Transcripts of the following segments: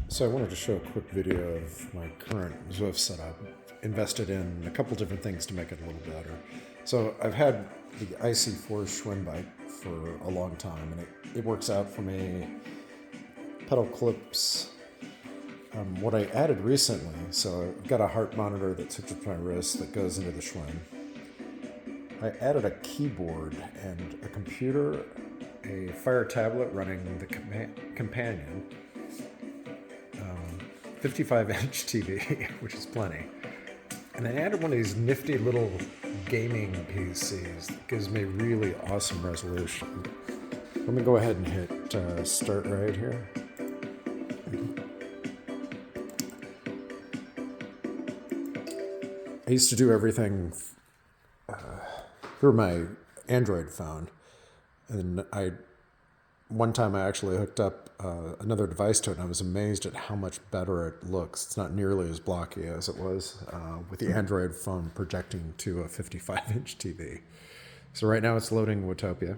So I wanted to show a quick video of my current Zwift setup. Invested in a couple different things to make it a little better. So I've had the IC4 Schwinn bike for a long time, and it works out for me. Pedal clips. What I added recently, so I've got a heart monitor that sits with my wrist that goes into the Schwinn. I added a keyboard and a computer, a Fire tablet running the companion, 55-inch TV, which is plenty. And I added one of these nifty little gaming PCs that gives me really awesome resolution. Let me go ahead and hit start right here. I used to do everything through my Android phone, and one time I actually hooked up another device to it, and I was amazed at how much better it looks. It's not nearly as blocky as it was with the Android phone projecting to a 55-inch TV. So right now it's loading Watopia.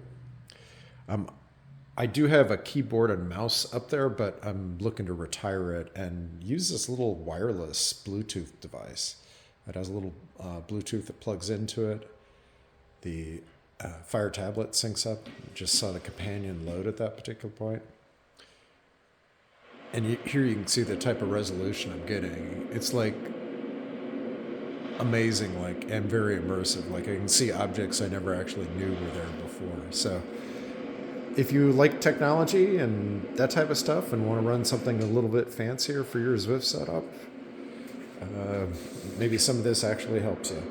I do have a keyboard and mouse up there, but I'm looking to retire it and use this little wireless Bluetooth device. It has a little Bluetooth that plugs into it. The Fire tablet syncs up. Just saw the companion load at that particular point. And here you can see the type of resolution I'm getting. It's like amazing, and very immersive. Like I can see objects I never actually knew were there before. So if you like technology and that type of stuff and want to run something a little bit fancier for your Zwift setup, maybe some of this actually helps you.